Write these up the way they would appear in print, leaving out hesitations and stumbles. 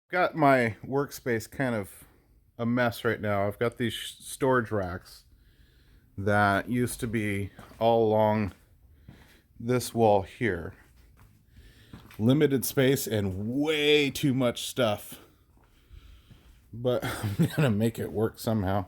Got my workspace kind of a mess right now. I've got these storage racks that used to be all along this wall here. Limited space and way too much stuff. But I'm gonna make it work somehow.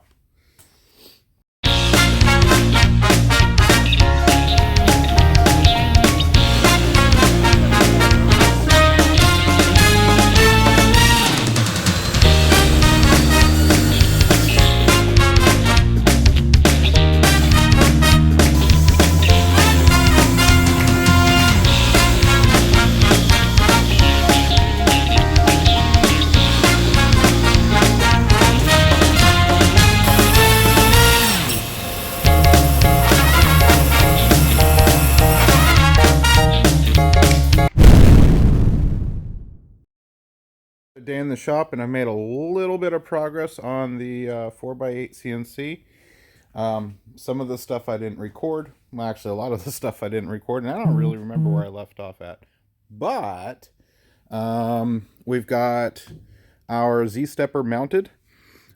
A day in the shop, and I made a little bit of progress on the 4x8 CNC. Some of the stuff I didn't record. Well, actually, a lot of the stuff I didn't record, and I don't really remember where I left off at. But we've got our Z-stepper mounted.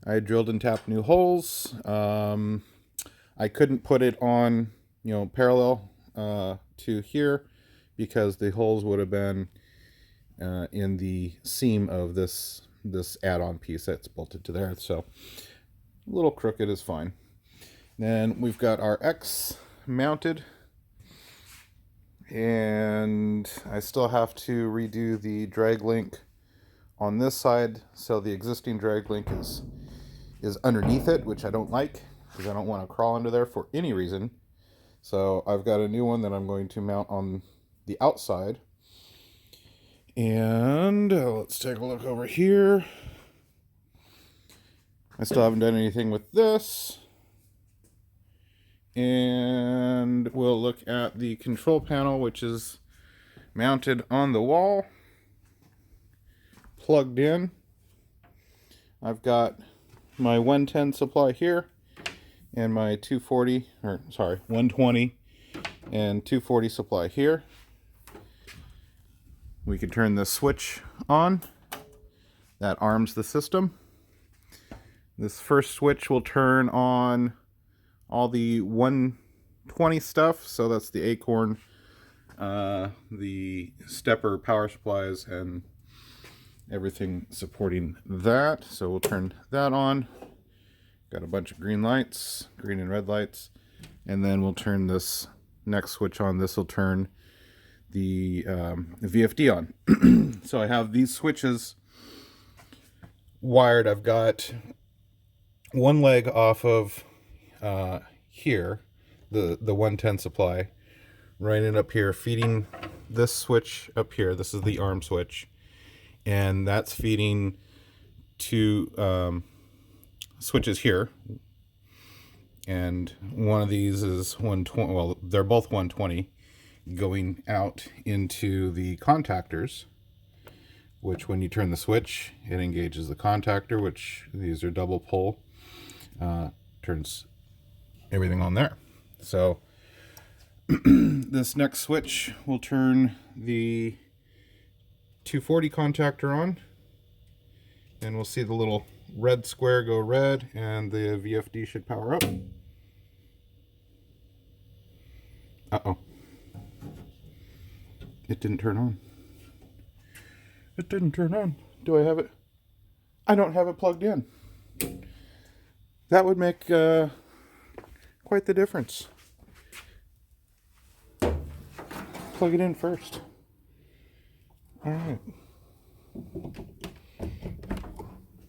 I drilled and tapped new holes. I couldn't put it on, parallel to here because the holes would have been in the seam of this add-on piece that's bolted to there. So a little crooked is fine. Then we've got our X mounted, and I still have to redo the drag link on this side, so the existing drag link is underneath it, which I don't like because I don't want to crawl under there for any reason. So I've got a new one that I'm going to mount on the outside. And let's take a look over here. I still haven't done anything with this. And we'll look at the control panel, which is mounted on the wall, plugged in. I've got my 110 supply here and my 120 and 240 supply here. We can turn this switch on. That arms the system. This first switch will turn on all the 120 stuff. So that's the Acorn, the stepper power supplies, and everything supporting that. So we'll turn that on. Got a bunch of green lights, green and red lights. And then we'll turn this next switch on. This will turn the VFD on. So I have these switches wired. I've got one leg off of here, the 110 supply, running up here, feeding this switch up here. This is the arm switch, and that's feeding to switches here. And one of these is 120. Well, they're both 120. Going out into the contactors, which when you turn the switch, it engages the contactor, which these are double pole, turns everything on there. So this next switch will turn the 240 contactor on, and we'll see the little red square go red, and the VFD should power up. Uh-oh. It didn't turn on. It didn't turn on. Do I have it? I don't have it plugged in. That would make quite the difference. Plug it in first. All right.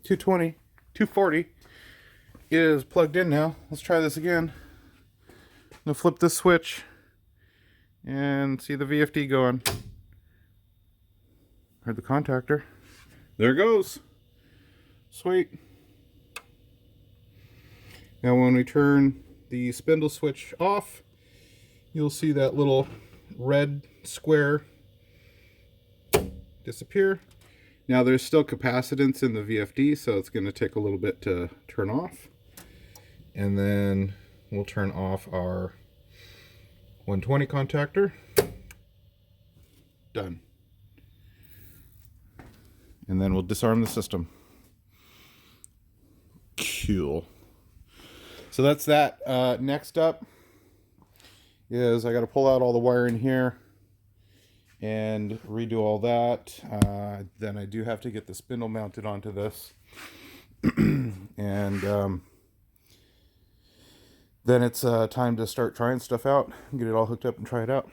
220, 240 is plugged in now. Let's try this again. I'm gonna flip this switch and see the VFD going. Heard the contactor. There it goes. Sweet. Now when we turn the spindle switch off, you'll see that little red square disappear. Now there's still capacitance in the VFD, so it's going to take a little bit to turn off. And then we'll turn off our 120 contactor. Done. and then we'll disarm the system. Cool. So that's that. Next up is I got to pull out all the wiring here and redo all that. Then I do have to get the spindle mounted onto this. And then it's time to start trying stuff out and get it all hooked up and try it out.